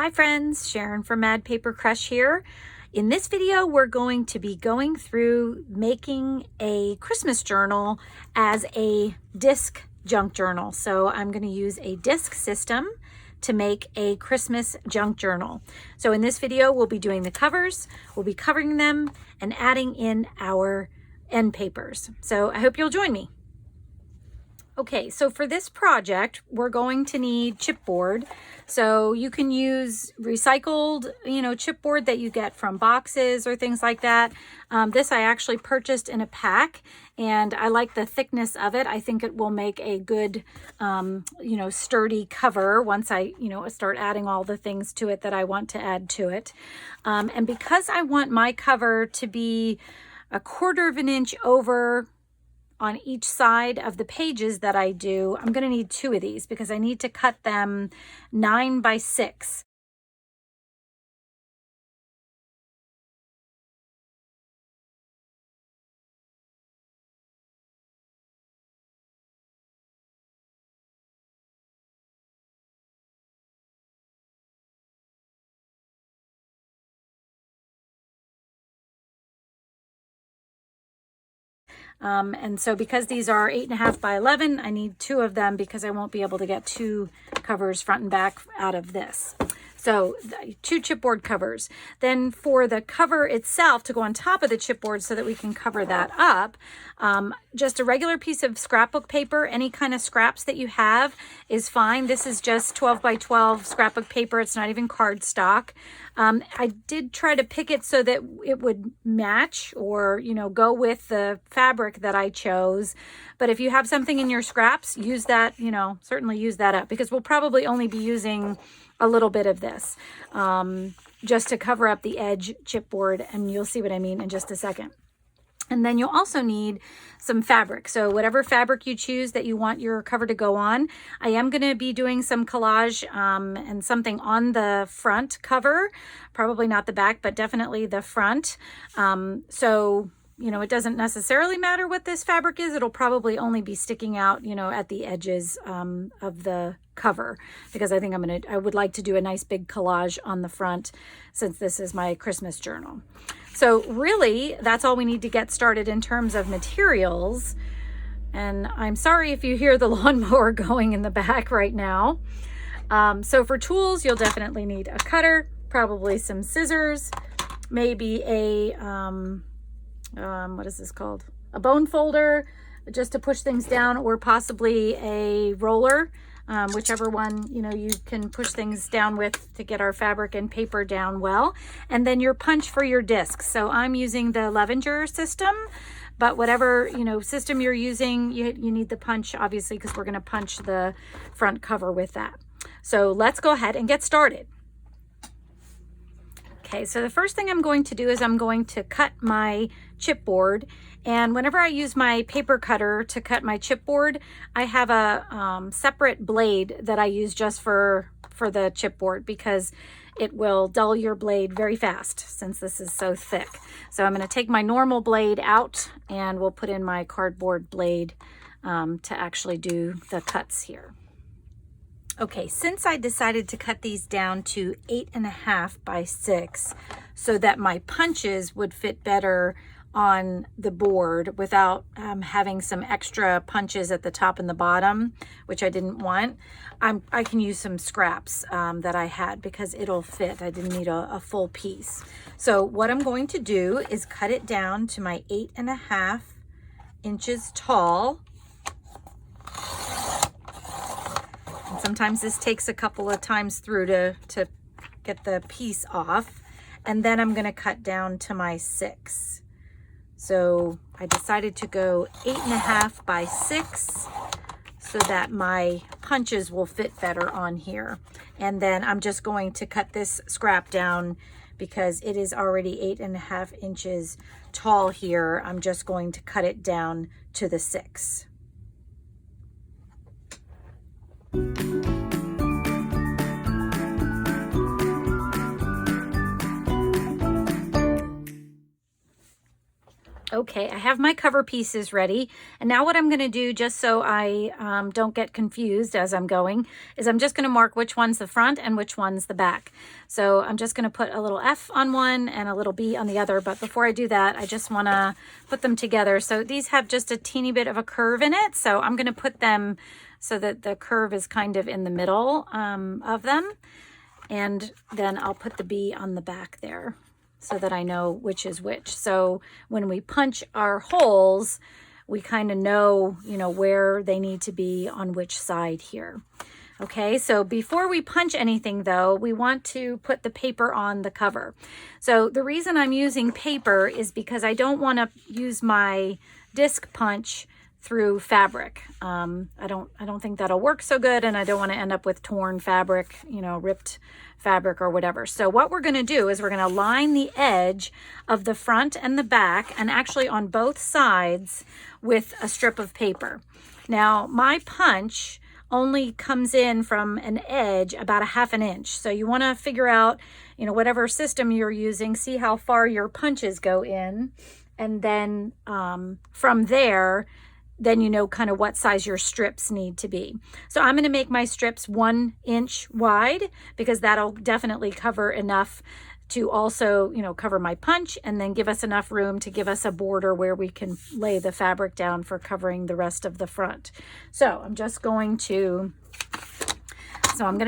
Hi friends, Sharon from Mad Paper Crush here. In this video, we're going to be going through making a Christmas journal as a disc junk journal. So I'm going to use a disc system to make a Christmas junk journal. So in this video, we'll be doing the covers, we'll be covering them and adding in our end papers. So I hope you'll join me. Okay, so for this project, we're going to need chipboard. So you can use recycled, chipboard that you get from boxes or things like that. This I actually purchased in a pack, and I like the thickness of it. I think it will make a good, sturdy cover once I, start adding all the things to it that I want to add to it. And because I want my cover to be 1/4 of an inch over on each side of the pages that I do, I'm going to need 2 of these because I need to cut them 9 by 6. And so because these are 8.5 by 11, I need 2 of them because I won't be able to get 2 covers front and back out of this. So 2 chipboard covers. Then for the cover itself to go on top of the chipboard so that we can cover that up, just a regular piece of scrapbook paper, any kind of scraps that you have is fine. This is just 12 by 12 scrapbook paper. It's not even cardstock. I did try to pick it so that it would match or, go with the fabric that I chose. But if you have something in your scraps, use that, certainly use that up because we'll probably only be using a little bit of this just to cover up the edge chipboard, and you'll see what I mean in just a second. And then you'll also need some fabric. So whatever fabric you choose that you want your cover to go on. I am going to be doing some collage and something on the front cover, probably not the back, but definitely the front. It doesn't necessarily matter what this fabric is. It'll probably only be sticking out, at the edges of the cover because I think I would like to do a nice big collage on the front since this is my Christmas journal. So really, that's all we need to get started in terms of materials. And I'm sorry if you hear the lawnmower going in the back right now. So for tools, you'll definitely need a cutter, probably some scissors, maybe a what is this called? A bone folder, just to push things down, or possibly a roller, whichever one, you can push things down with to get our fabric and paper down well. And then your punch for your discs. So I'm using the Levenger system, but whatever, system you're using, you need the punch, obviously, because we're going to punch the front cover with that. So let's go ahead and get started. Okay, so the first thing I'm going to do is I'm going to cut my chipboard, and whenever I use my paper cutter to cut my chipboard, I have a separate blade that I use just for the chipboard because it will dull your blade very fast since this is so thick. So I'm going to take my normal blade out and we'll put in my cardboard blade to actually do the cuts here. Okay, since I decided to cut these down to 8.5 by 6 so that my punches would fit better on the board without having some extra punches at the top and the bottom, which I didn't want, I can use some scraps that I had because it'll fit. I didn't need a full piece. So what I'm going to do is cut it down to my 8.5 inches tall. And sometimes this takes a couple of times through to get the piece off. And then I'm going to cut down to my 6. So I decided to go 8.5 by 6 so that my punches will fit better on here. And then I'm just going to cut this scrap down because it is already 8.5 inches tall here. I'm just going to cut it down to the 6. Okay, I have my cover pieces ready. And now what I'm going to do, just so I don't get confused as I'm going, is I'm just going to mark which one's the front and which one's the back. So I'm just going to put a little F on one and a little B on the other. But before I do that, I just want to put them together. So these have just a teeny bit of a curve in it. So I'm going to put them so that the curve is kind of in the middle of them. And then I'll put the B on the back there, so that I know which is which. So when we punch our holes, we kind of know, where they need to be on which side here. Okay, so before we punch anything though, we want to put the paper on the cover. So the reason I'm using paper is because I don't want to use my disc punch through fabric. I don't think that'll work so good, and I don't want to end up with torn fabric, ripped fabric or whatever. So what we're going to do is we're going to line the edge of the front and the back, and actually on both sides, with a strip of paper. Now my punch only comes in from an edge about 1/2 inch. So you want to figure out, whatever system you're using, see how far your punches go in, and then from there, then you know kind of what size your strips need to be. So I'm going to make my strips 1 inch wide, because that'll definitely cover enough to also, cover my punch, and then give us enough room to give us a border where we can lay the fabric down for covering the rest of the front. So I'm going to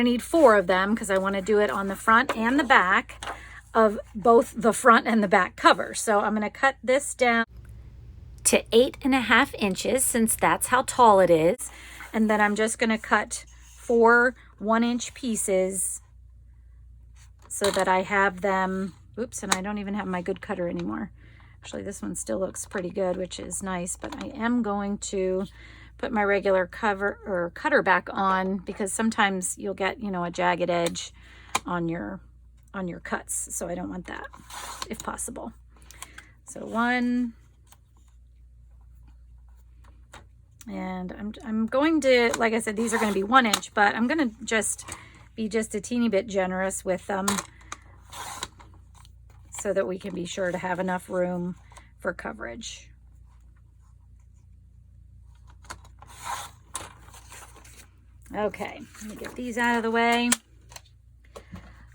need 4 of them, because I want to do it on the front and the back of both the front and the back cover. So I'm going to cut this down to 8.5 inches, since that's how tall it is. And then I'm just going to cut 4 1-inch pieces so that I have them. Oops, and I don't even have my good cutter anymore. Actually, this one still looks pretty good, which is nice, but I am going to put my regular cutter back on, because sometimes you'll get, a jagged edge on your cuts. So I don't want that, if possible. So 1, and I'm going to, like I said, these are going to be 1 inch, but I'm going to just be just a teeny bit generous with them, so that we can be sure to have enough room for coverage. Okay, let me get these out of the way.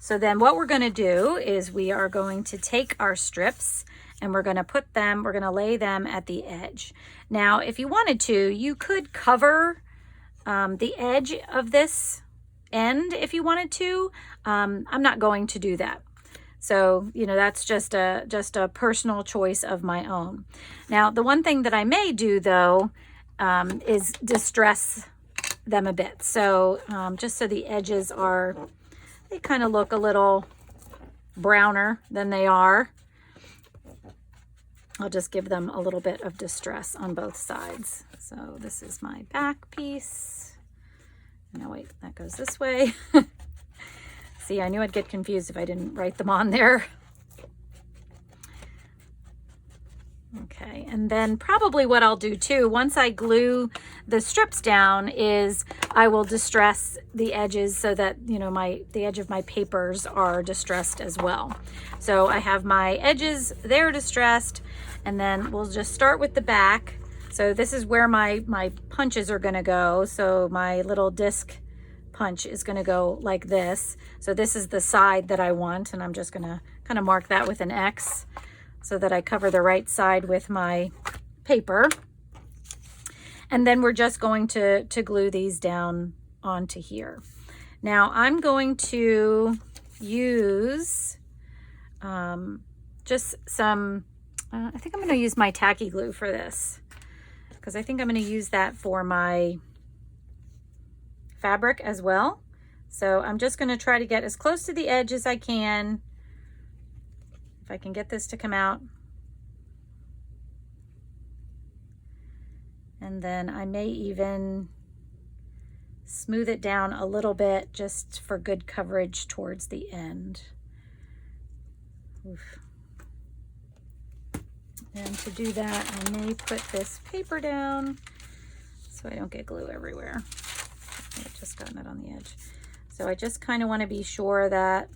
So then what we're going to do is we are going to take our strips, and we're going to lay them at the edge. Now, if you wanted to, you could cover the edge of this end if you wanted to. I'm not going to do that. So, that's just a personal choice of my own. Now, the one thing that I may do though, is distress them a bit. So, just so the edges they kind of look a little browner than they are, I'll just give them a little bit of distress on both sides. So this is my back piece. No, wait, that goes this way. See, I knew I'd get confused if I didn't write them on there. Okay, and then probably what I'll do too, once I glue the strips down, is I will distress the edges so that, the edge of my papers are distressed as well. So I have my edges there distressed, and then we'll just start with the back. So this is where my punches are gonna go. So my little disc punch is gonna go like this. So this is the side that I want, and I'm just gonna kind of mark that with an X, so that I cover the right side with my paper. And then we're just going to glue these down onto here. Now I'm going to use just some, I think I'm going to use my tacky glue for this, because I think I'm going to use that for my fabric as well. So I'm just going to try to get as close to the edge as I can. If I can get this to come out. And then I may even smooth it down a little bit, just for good coverage towards the end. Oof. And to do that, I may put this paper down so I don't get glue everywhere. I've just gotten it on the edge. So I just kind of want to be sure that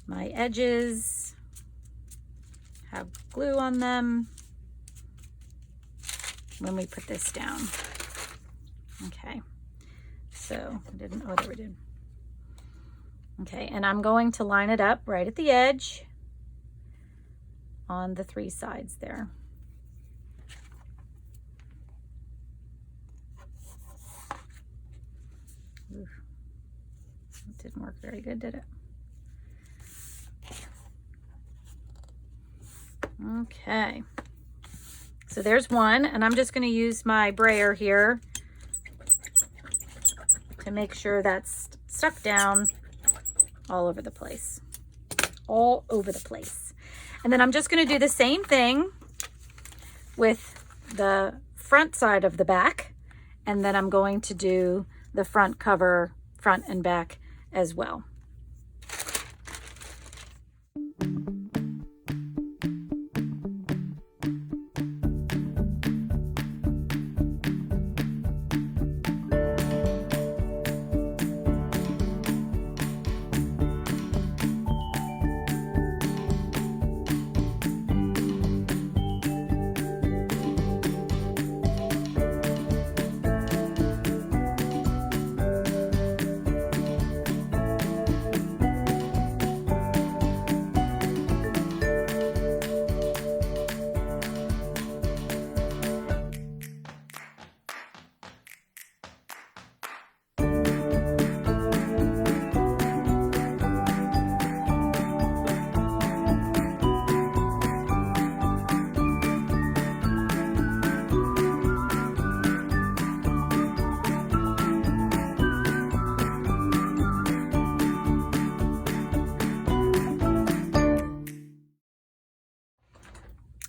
my edges have glue on them when we put this down. Okay, so I didn't, oh, there we did. Okay, and I'm going to line it up right at the edge on the 3 sides there. Oof. It didn't work very good, did it? Okay, so there's one, and I'm just going to use my brayer here to make sure that's stuck down all over the place. All over the place. And then I'm just going to do the same thing with the front side of the back, and then I'm going to do the front cover, front and back as well.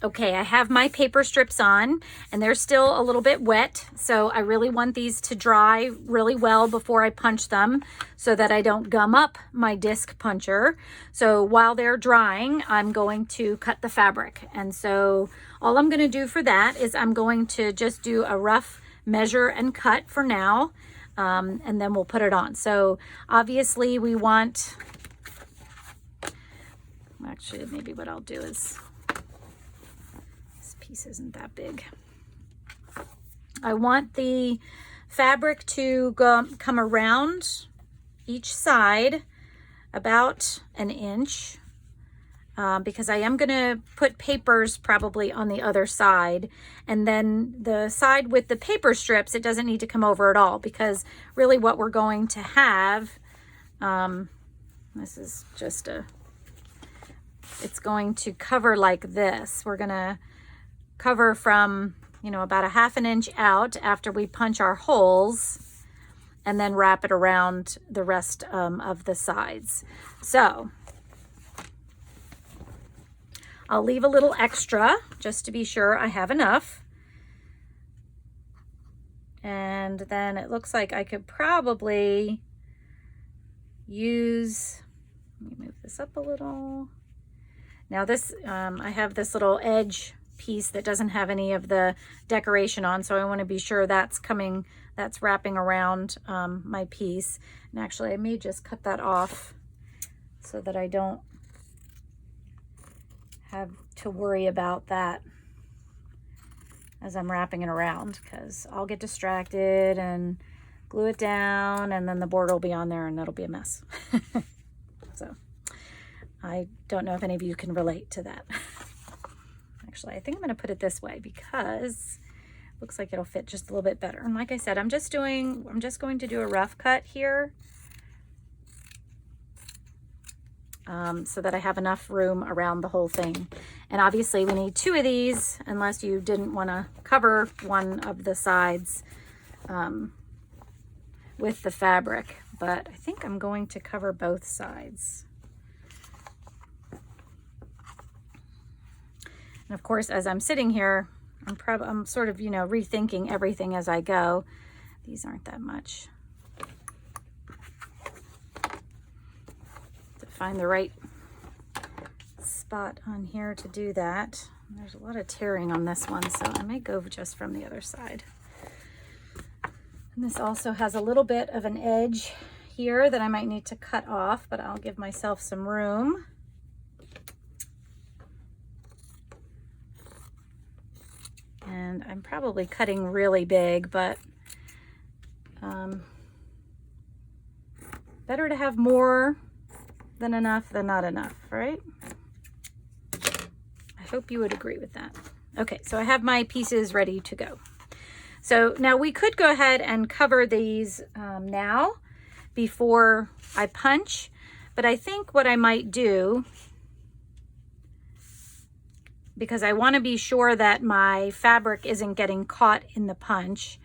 Okay, I have my paper strips on and they're still a little bit wet, so I really want these to dry really well before I punch them so that I don't gum up my disc puncher. So while they're drying, I'm going to cut the fabric. And so all I'm going to do for that is I'm going to just do a rough measure and cut for now, and then we'll put it on. So obviously we want, actually maybe what I'll do is, piece isn't that big. I want the fabric to come around each side about an inch, because I am going to put papers probably on the other side, and then the side with the paper strips, it doesn't need to come over at all, because really what we're going to have, this is just it's going to cover like this. We're going to cover from, you know, about a ½ inch out after we punch our holes, and then wrap it around the rest of the sides. So I'll leave a little extra just to be sure I have enough. And then it looks like I could probably use, let me move this up a little. Now this, I have this little edge piece that doesn't have any of the decoration on, so I want to be sure that's coming, that's wrapping around my piece. And actually I may just cut that off so that I don't have to worry about that as I'm wrapping it around, because I'll get distracted and glue it down, and then the board will be on there and that'll be a mess. So I don't know if any of you can relate to that. Actually, I think I'm going to put it this way because it looks like it'll fit just a little bit better. And like I said, I'm just going to do a rough cut here, so that I have enough room around the whole thing. And obviously we need 2 of these, unless you didn't want to cover one of the sides with the fabric. But I think I'm going to cover both sides. And of course, as I'm sitting here, I'm sort of, you know, rethinking everything as I go. These aren't that much. To find the right spot on here to do that. There's a lot of tearing on this one, so I may go just from the other side. And this also has a little bit of an edge here that I might need to cut off, but I'll give myself some room. And I'm probably cutting really big, but better to have more than enough than not enough, right? I hope you would agree with that. Okay, so I have my pieces ready to go. So now we could go ahead and cover these now before I punch, but I think what I might do, because I want to be sure that my fabric isn't getting caught in the punch,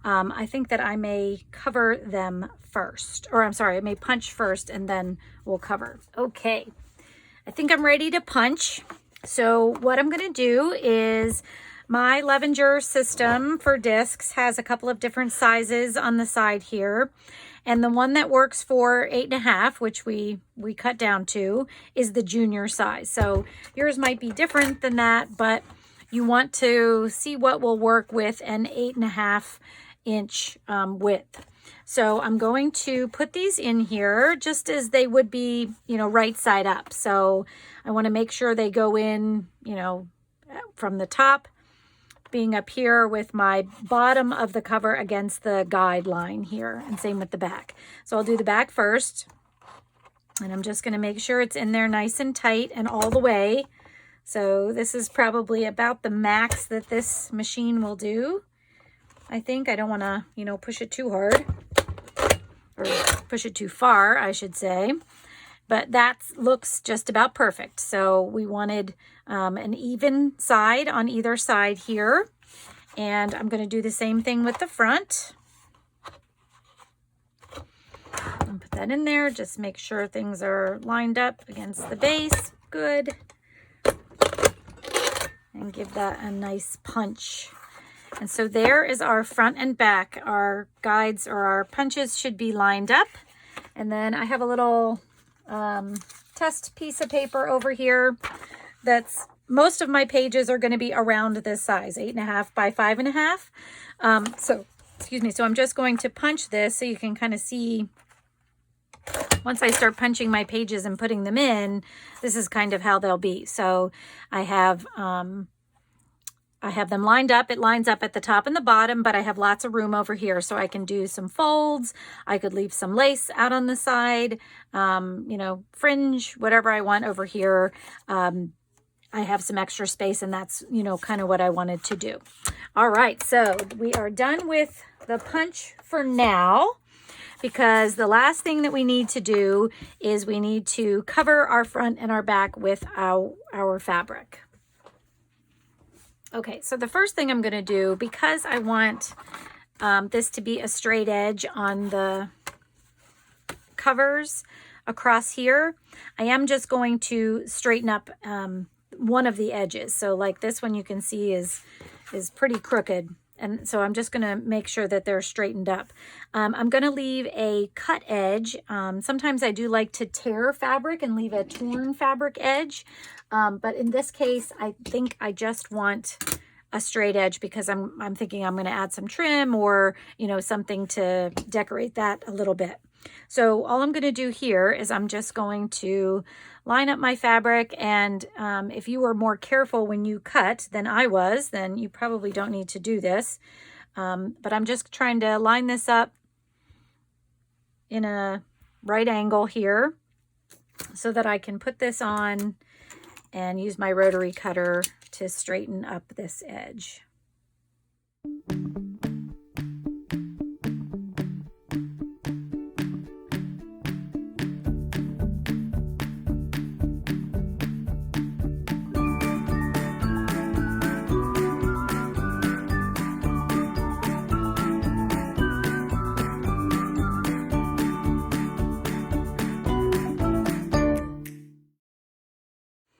I think that I may cover them first, or I'm sorry, I may punch first and then we'll cover. Okay, I think I'm ready to punch. So what I'm going to do is, my Levenger system for discs has a couple of different sizes on the side here. And the one that works for 8.5, which we cut down to, is the junior size. So yours might be different than that, but you want to see what will work with an 8.5 inch width. So I'm going to put these in here just as they would be, you know, right side up. So I want to make sure they go in, you know, from the top, being up here with my bottom of the cover against the guideline here, and same with the back. So I'll do the back first, and I'm just going to make sure it's in there nice and tight and all the way. So this is probably about the max that this machine will do. I think I don't want to, you know, push it too hard, or push it too far, I should say. But that looks just about perfect. So we wanted an even side on either side here. And I'm going to do the same thing with the front. And put that in there. Just make sure things are lined up against the base. Good. And give that a nice punch. And so there is our front and back. Our guides or our punches should be lined up. And then I have a little test piece of paper over here that's, most of my pages are going to be around this size, 8.5 by 5.5. So excuse me, so I'm just going to punch this so you can kind of see, once I start punching my pages and putting them in, this is kind of how they'll be. So I have them lined up. It lines up at the top and the bottom, but I have lots of room over here, so I can do some folds. I could leave some lace out on the side, you know, fringe, whatever I want over here. I have some extra space, and that's, you know, kind of what I wanted to do. All right, so we are done with the punch for now, because the last thing that we need to do is we need to cover our front and our back with our fabric. Okay, so the first thing I'm going to do, because I want this to be a straight edge on the covers across here, I am just going to straighten up one of the edges. So like this one, you can see is pretty crooked. And so I'm just going to make sure that they're straightened up. I'm going to leave a cut edge. Sometimes I do like to tear fabric and leave a torn fabric edge. But in this case, I think I just want a straight edge, because I'm thinking I'm going to add some trim or, you know, something to decorate that a little bit. So all I'm going to do here is I'm just going to line up my fabric, and if you were more careful when you cut than I was, then you probably don't need to do this. But I'm just trying to line this up in a right angle here so that I can put this on and use my rotary cutter to straighten up this edge.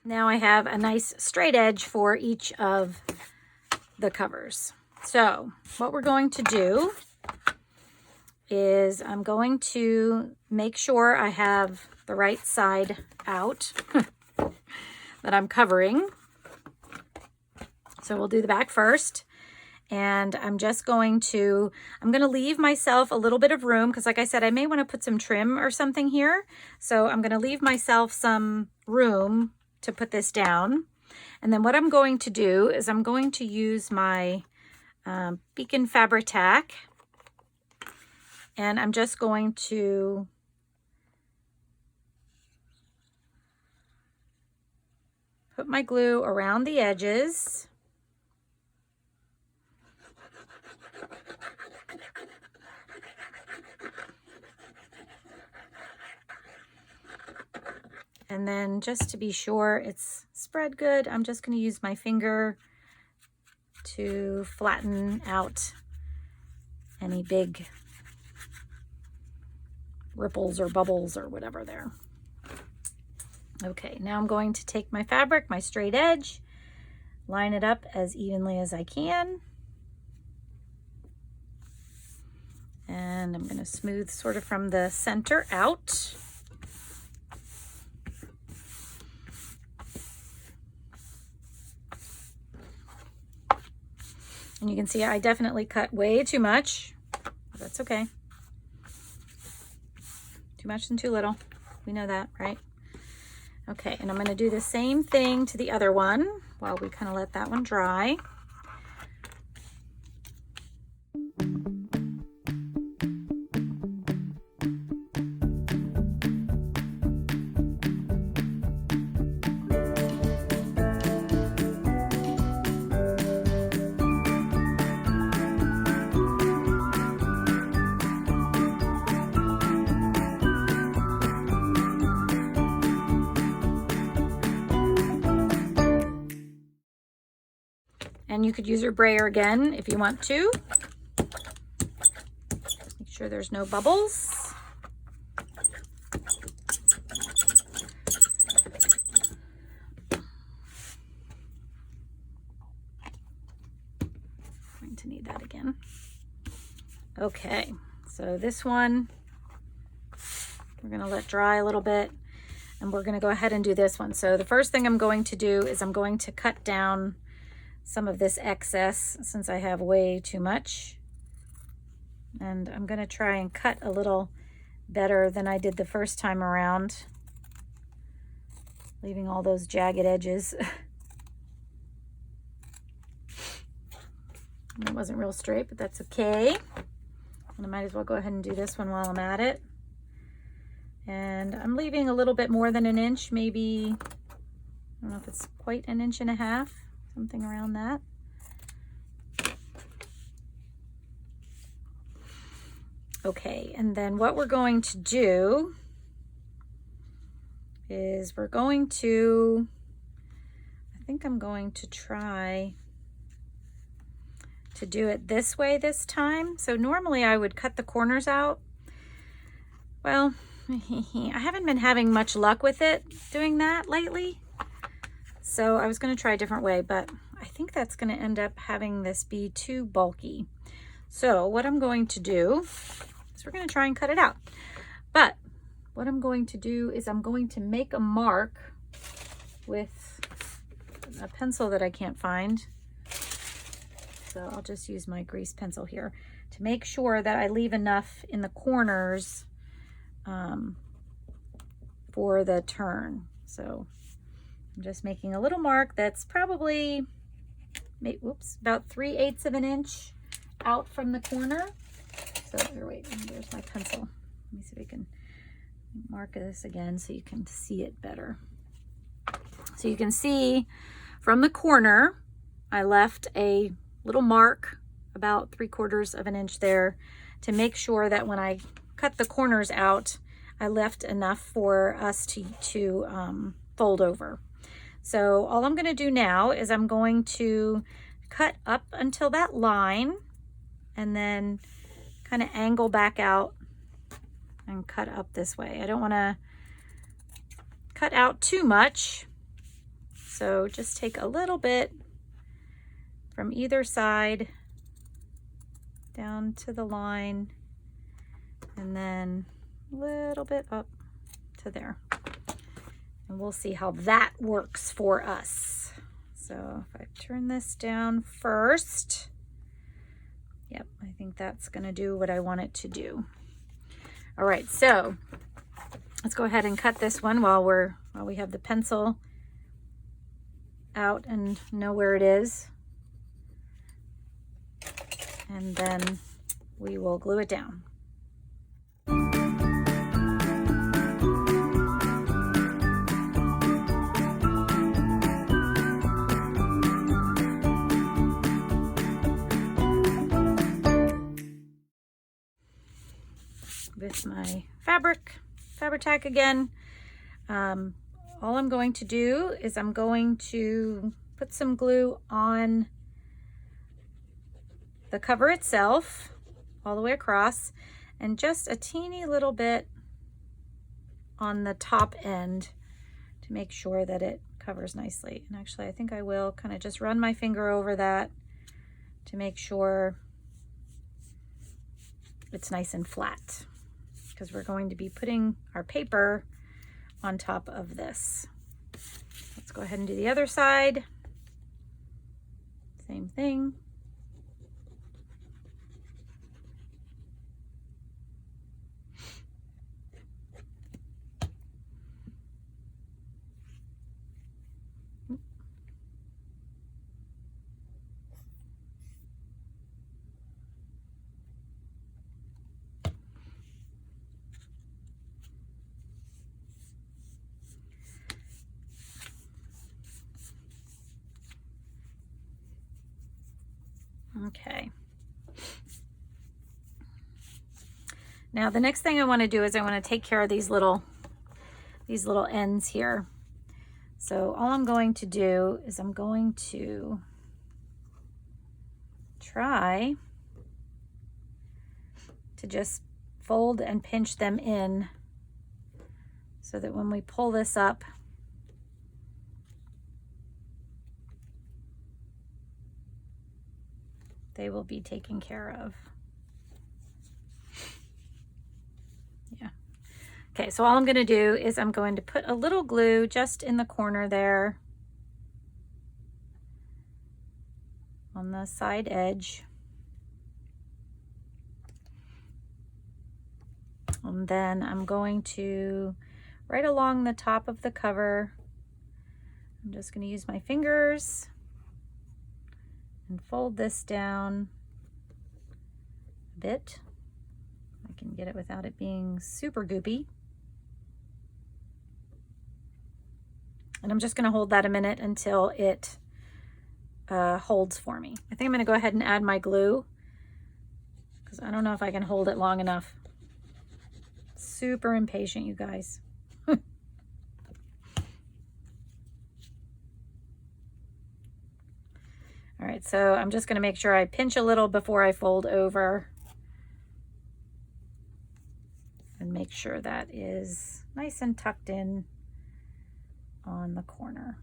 Now I have a nice straight edge for each of the covers. So what we're going to do is I'm going to make sure I have the right side out that I'm covering. So we'll do the back first. And I'm going to leave myself a little bit of room, because like I said, I may want to put some trim or something here. So I'm going to leave myself some room to put this down. And then what I'm going to do is I'm going to use my Beacon Fabri-Tac, and I'm just going to put my glue around the edges. And then just to be sure it's spread good, I'm just going to use my finger to flatten out any big ripples or bubbles or whatever there. Okay, now I'm going to take my fabric, my straight edge, line it up as evenly as I can. And I'm going to smooth sort of from the center out. And you can see I definitely cut way too much. That's okay. Too much and too little. We know that, right? Okay, and I'm going to do the same thing to the other one while we kind of let that one dry. And you could use your brayer again if you want to. Make sure there's no bubbles. Going to need that again. Okay, so this one we're going to let dry a little bit, and we're going to go ahead and do this one. So the first thing I'm going to do is I'm going to cut down some of this excess since I have way too much. And I'm going to try and cut a little better than I did the first time around, leaving all those jagged edges. It wasn't real straight, but that's okay. And I might as well go ahead and do this one while I'm at it. And I'm leaving a little bit more than an inch, maybe, I don't know if it's quite an inch and a half. Something around that. Okay, and then what we're going to do is we're going to, I think I'm going to try to do it this way this time. So normally I would cut the corners out. Well, I haven't been having much luck with it doing that lately. So I was going to try a different way, but I think that's going to end up having this be too bulky. So what I'm going to do is we're going to try and cut it out. But what I'm going to do is I'm going to make a mark with a pencil that I can't find. So I'll just use my grease pencil here to make sure that I leave enough in the corners for the turn. So I'm just making a little mark that's probably, about 3/8 of an inch out from the corner. So here, wait, there's my pencil. Let me see if I can mark this again so you can see it better. So you can see from the corner, I left a little mark about 3/4 of an inch there to make sure that when I cut the corners out, I left enough for us to fold over. So all I'm going to do now is I'm going to cut up until that line and then kind of angle back out and cut up this way. I don't want to cut out too much. So just take a little bit from either side down to the line and then a little bit up to there. And we'll see how that works for us. So if I turn this down first, yep, I think that's going to do what I want it to do. All right, so let's go ahead and cut this one while we have the pencil out and know where it is. And then we will glue it down. With my fabric tack again. All I'm going to do is I'm going to put some glue on the cover itself all the way across, and just a teeny little bit on the top end to make sure that it covers nicely. And actually I think I will kind of just run my finger over that to make sure it's nice and flat, because we're going to be putting our paper on top of this. Let's go ahead and do the other side. Same thing. Okay. Now the next thing I want to do is I want to take care of these little ends here. So all I'm going to do is I'm going to try to just fold and pinch them in so that when we pull this up, they will be taken care of. Yeah. Okay, so all I'm going to do is I'm going to put a little glue just in the corner there on the side edge. And then I'm going to, right along the top of the cover, I'm just going to use my fingers and fold this down a bit. I can get it without it being super goopy. And I'm just going to hold that a minute until it holds for me. I think I'm going to go ahead and add my glue, because I don't know if I can hold it long enough. Super impatient, you guys. All right, so I'm just going to make sure I pinch a little before I fold over and make sure that is nice and tucked in on the corner.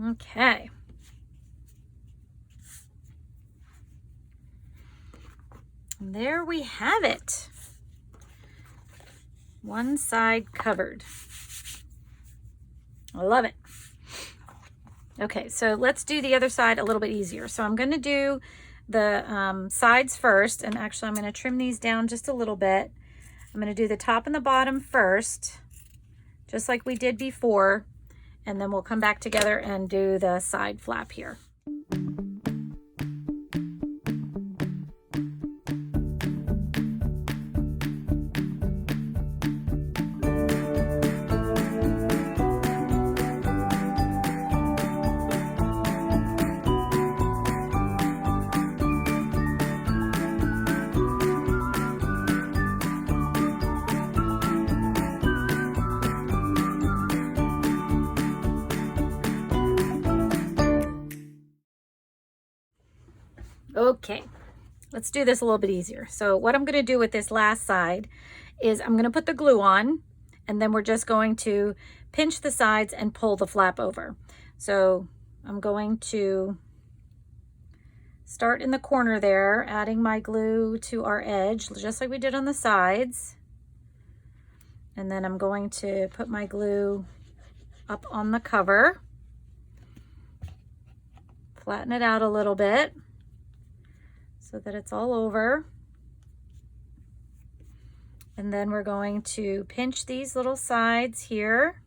Okay. And there we have it. One side covered. I love it. Okay, so let's do the other side a little bit easier. So I'm going to do the sides first, and actually I'm going to trim these down just a little bit. I'm going to do the top and the bottom first, just like we did before, and then we'll come back together and do the side flap here. Okay, let's do this a little bit easier. So what I'm going to do with this last side is I'm going to put the glue on, and then we're just going to pinch the sides and pull the flap over. So I'm going to start in the corner there, adding my glue to our edge, just like we did on the sides. And then I'm going to put my glue up on the cover, flatten it out a little bit so that it's all over. And then we're going to pinch these little sides here.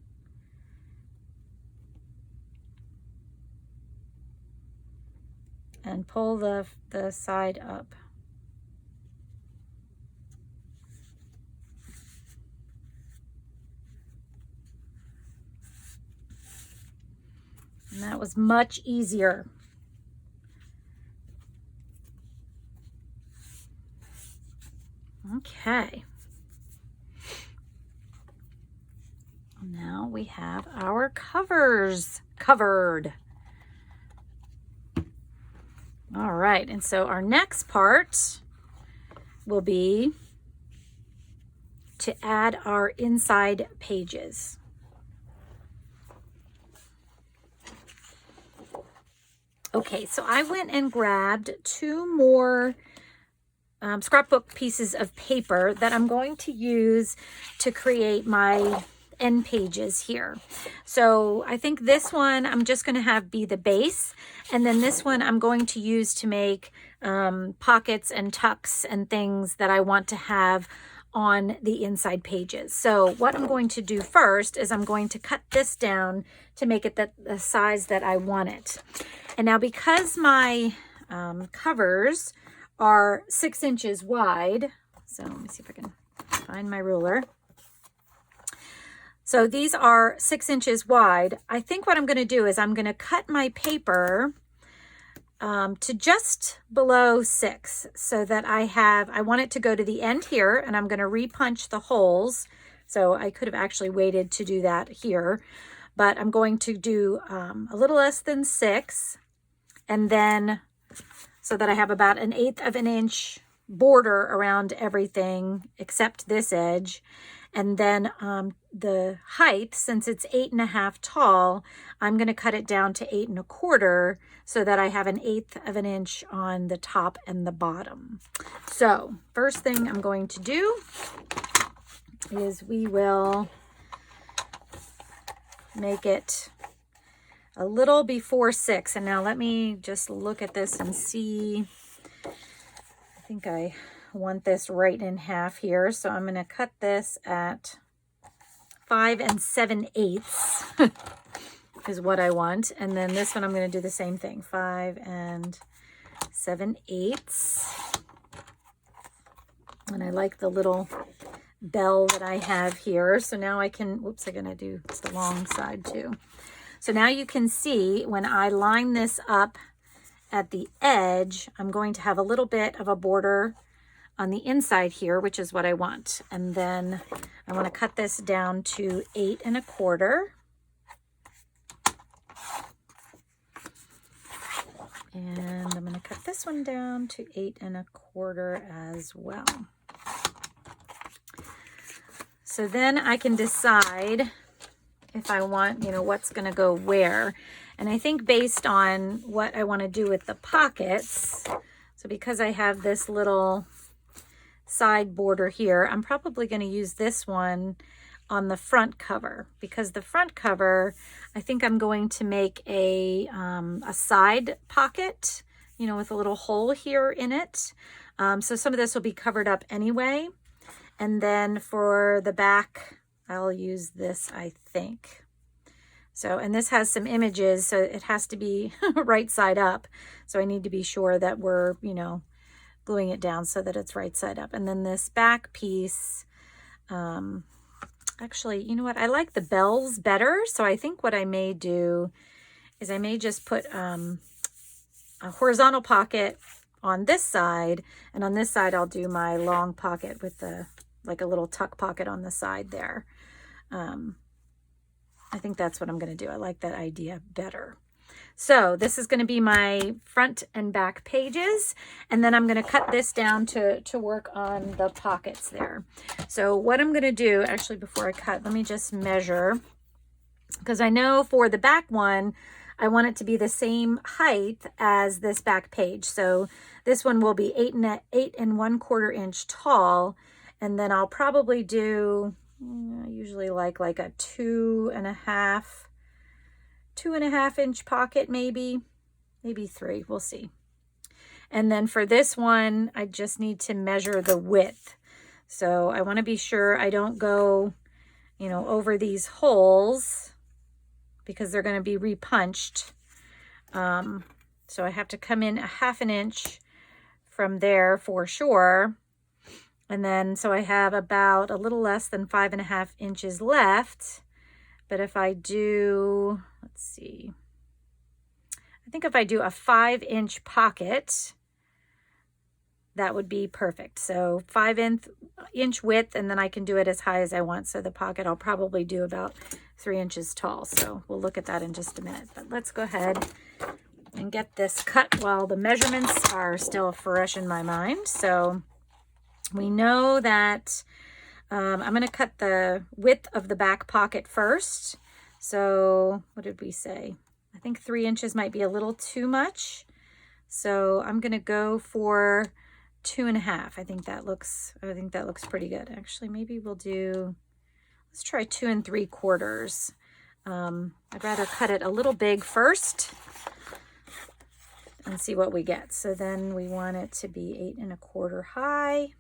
And pull the side up. And that was much easier. Okay. Now we have our covers covered. All right, and so our next part will be to add our inside pages. Okay, so I went and grabbed 2 more scrapbook pieces of paper that I'm going to use to create my end pages here. So I think this one I'm just going to have be the base, and then this one I'm going to use to make pockets and tucks and things that I want to have on the inside pages. So what I'm going to do first is I'm going to cut this down to make it the size that I want it. And now because my covers are 6 inches wide, so let me see if I can find my ruler. So these are 6 inches wide. I think what I'm going to do is I'm going to cut my paper to just below 6 so that I want it to go to the end here, and I'm going to repunch the holes. So I could have actually waited to do that here, but I'm going to do a little less than 6, and then so that I have about 1/8 of an inch border around everything except this edge. And then the height, since it's 8.5 tall, I'm going to cut it down to 8 1/4 so that I have 1/8 of an inch on the top and the bottom. So first thing I'm going to do is we will make it a little before 6. And now let me just look at this and see. I think I want this right in half here, so I'm going to cut this at 5 7/8 is what I want. And then this one I'm going to do the same thing, 5 7/8. And I like the little bell that I have here. So now I can, whoops, I'm going to do the long side too. So now you can see when I line this up at the edge, I'm going to have a little bit of a border on the inside here, which is what I want. And then I want to cut this down to 8 1/4. And I'm going to cut this one down to 8 1/4 as well. So then I can decide if I want, what's going to go where. And I think based on what I want to do with the pockets, so because I have this little side border here, I'm probably going to use this one on the front cover, because the front cover, I think I'm going to make a side pocket, with a little hole here in it. So some of this will be covered up anyway. And then for the back, I'll use this, I think. So, and this has some images, so it has to be right side up. So I need to be sure that we're, gluing it down so that it's right side up. And then this back piece, actually, you know what? I like the bells better. So I think what I may do is I may just put a horizontal pocket on this side. And on this side, I'll do my long pocket with like a little tuck pocket on the side there. I think that's what I'm going to do. I like that idea better. So this is going to be my front and back pages, and then I'm going to cut this down to work on the pockets there. So what I'm going to do, actually before I cut, let me just measure, because I know for the back one, I want it to be the same height as this back page. So this one will be 8 1/4 inch tall, and then I'll probably do I usually like a 2.5 inch pocket, maybe 3, we'll see. And then for this one, I just need to measure the width. So I want to be sure I don't go, you know, over these holes because they're going to be repunched. So I have to come in 1/2 inch from there for sure. And then, so I have about a little less than 5.5 inches left. But if I do, let's see, I think if I do a 5-inch pocket, that would be perfect. So 5-inch width, and then I can do it as high as I want. So the pocket I'll probably do about 3 inches tall. So we'll look at that in just a minute. But let's go ahead and get this cut while the measurements are still fresh in my mind. So we know that I'm going to cut the width of the back pocket first. So what did we say? I think 3 inches might be a little too much. So I'm going to go for 2.5. I think that looks pretty good. Actually, maybe we'll do, let's try 2 3/4. I'd rather cut it a little big first and see what we get. So then we want it to be 8 1/4 high.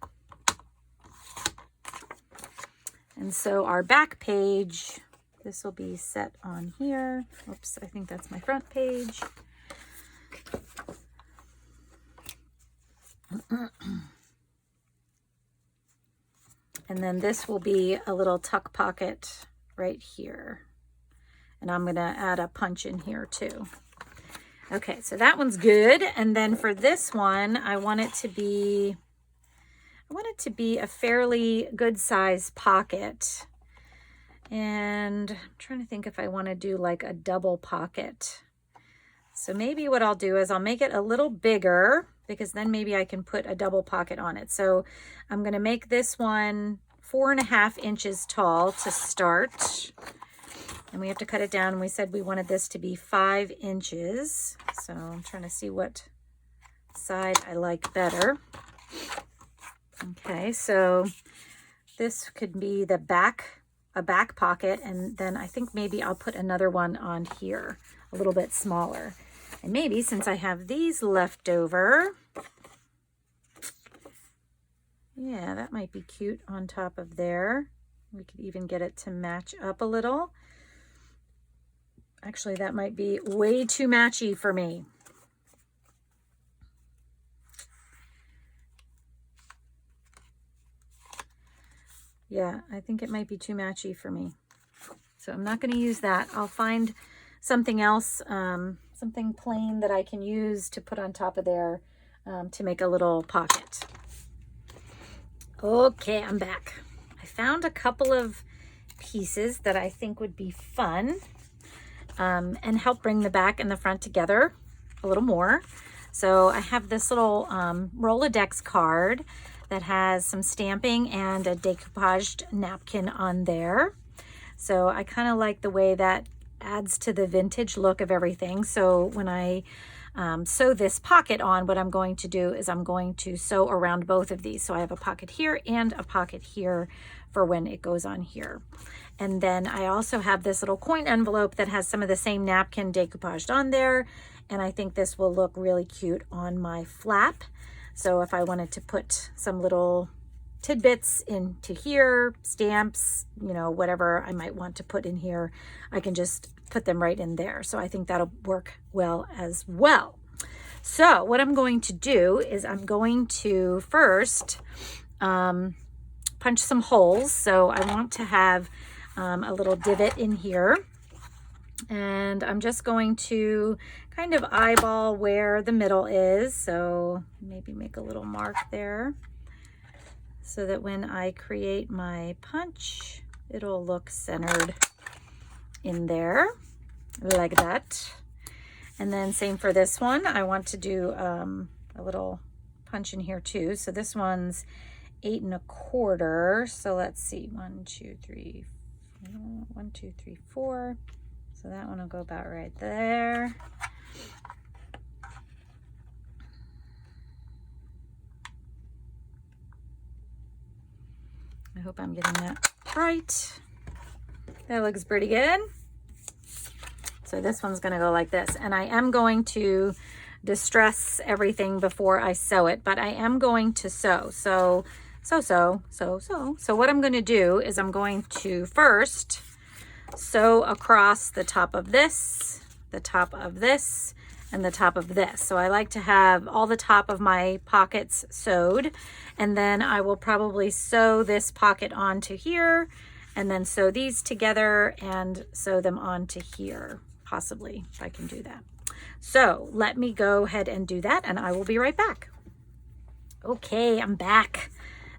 And so our back page, this will be set on here. Oops, I think that's my front page. And then this will be a little tuck pocket right here. And I'm going to add a punch in here too. Okay, so that one's good. And then for this one, I want it to be a fairly good size pocket. And I'm trying to think if I want to do like a double pocket. So maybe what I'll do is I'll make it a little bigger, because then maybe I can put a double pocket on it. So I'm going to make this one 4.5 inches tall to start. And we have to cut it down. And we said we wanted this to be 5 inches. So I'm trying to see what side I like better. Okay, so this could be a back pocket. And then I think maybe I'll put another one on here, a little bit smaller. And maybe since I have these left over, yeah, that might be cute on top of there. We could even get it to match up a little. Actually, that might be way too matchy for me. Yeah, I think it might be too matchy for me. So I'm not going to use that. I'll find something else, something plain that I can use to put on top of there to make a little pocket. Okay, I'm back. I found a couple of pieces that I think would be fun and help bring the back and the front together a little more. So I have this little Rolodex card that has some stamping and a decoupaged napkin on there. So I kind of like the way that adds to the vintage look of everything. So when I sew this pocket on, what I'm going to do is I'm going to sew around both of these. So I have a pocket here and a pocket here for when it goes on here. And then I also have this little coin envelope that has some of the same napkin decoupaged on there. And I think this will look really cute on my flap. So if I wanted to put some little tidbits into here, stamps, you know, whatever I might want to put in here, I can just put them right in there. So I think that'll work well as well. So what I'm going to do is I'm going to first punch some holes. So I want to have a little divot in here. And I'm just going to kind of eyeball where the middle is. So maybe make a little mark there so that when I create my punch, it'll look centered in there like that. And then same for this one. I want to do a little punch in here too. So this one's 8 1/4. So let's see, 1, 2, 3, 1, 2, 3, 4. So that one will go about right there. I hope I'm getting that right. That looks pretty good. So this one's gonna go like this, and I am going to distress everything before I sew it, but I am going to sew. So what I'm gonna do is I'm going to first sew across the top of this, the top of this, and the top of this. So I like to have all the top of my pockets sewed, and then I will probably sew this pocket onto here, and then sew these together and sew them onto here, possibly, if I can do that. So let me go ahead and do that, and I will be right back. Okay, I'm back.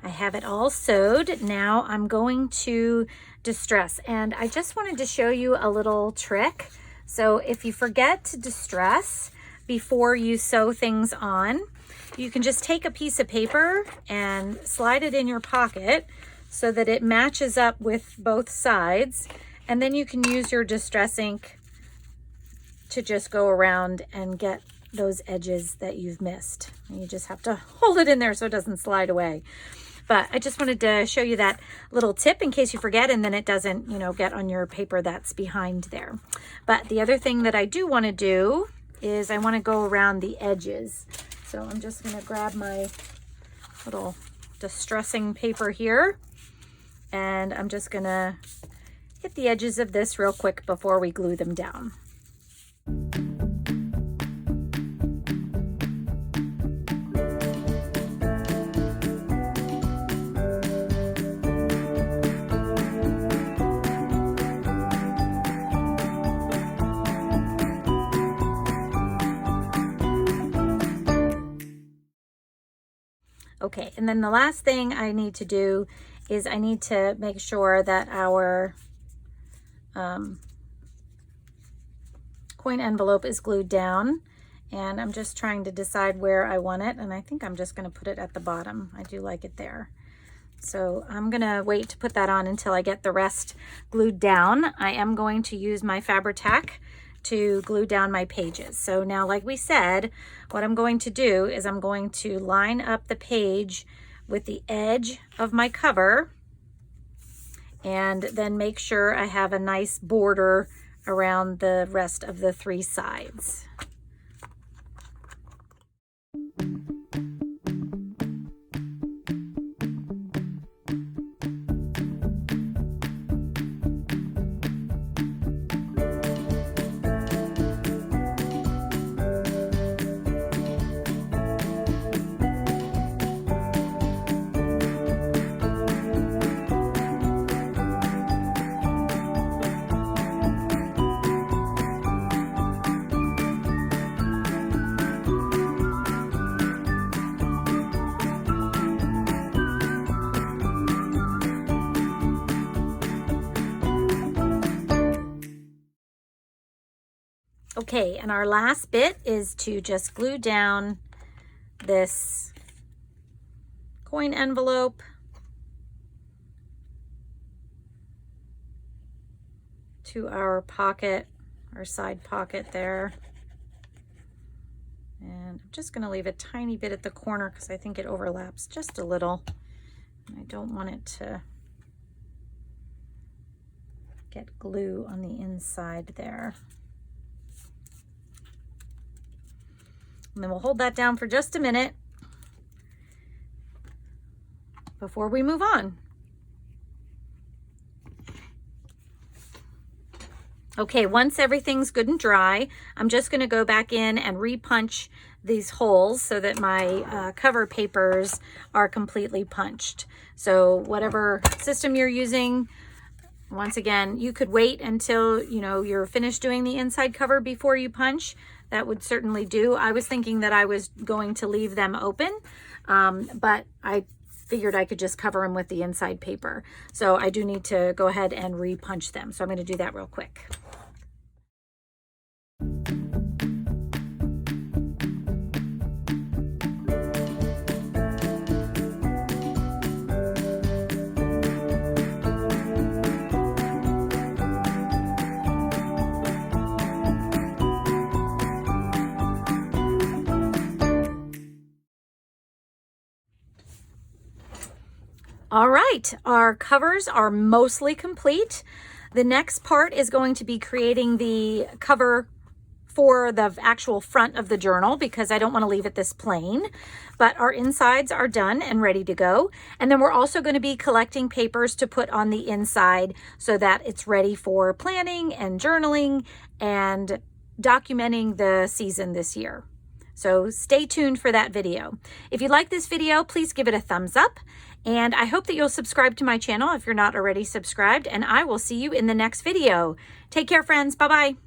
I have it all sewed. Now I'm going to distress, and I just wanted to show you a little trick. So if you forget to distress before you sew things on, you can just take a piece of paper and slide it in your pocket so that it matches up with both sides, and then you can use your distress ink to just go around and get those edges that you've missed. And you just have to hold it in there so it doesn't slide away. But I just wanted to show you that little tip in case you forget, and then it doesn't, you know, get on your paper that's behind there. But the other thing that I do want to do is I want to go around the edges. So I'm just going to grab my little distressing paper here, and I'm just going to hit the edges of this real quick before we glue them down. Okay, and then the last thing I need to do is I need to make sure that our coin envelope is glued down, and I'm just trying to decide where I want it, and I think I'm just going to put it at the bottom. I do like it there. So I'm going to wait to put that on until I get the rest glued down. I am going to use my Fabri-Tac to glue down my pages. So now, like we said, what I'm going to do is I'm going to line up the page with the edge of my cover, and then make sure I have a nice border around the rest of the three sides. Okay, and our last bit is to just glue down this coin envelope to our pocket, our side pocket there. And I'm just going to leave a tiny bit at the corner because I think it overlaps just a little. And I don't want it to get glue on the inside there. And then we'll hold that down for just a minute before we move on. Okay, once everything's good and dry, I'm just going to go back in and re-punch these holes so that my cover papers are completely punched. So whatever system you're using, once again, you could wait until you're finished doing the inside cover before you punch. That would certainly do. I was thinking that I was going to leave them open, but I figured I could just cover them with the inside paper. So I do need to go ahead and re-punch them. So I'm going to do that real quick. All right, our covers are mostly complete. The next part is going to be creating the cover for the actual front of the journal because I don't want to leave it this plain, but our insides are done and ready to go. And then we're also going to be collecting papers to put on the inside so that it's ready for planning and journaling and documenting the season this year. So stay tuned for that video. If you like this video, please give it a thumbs up. And I hope that you'll subscribe to my channel if you're not already subscribed. And I will see you in the next video. Take care, friends. Bye-bye.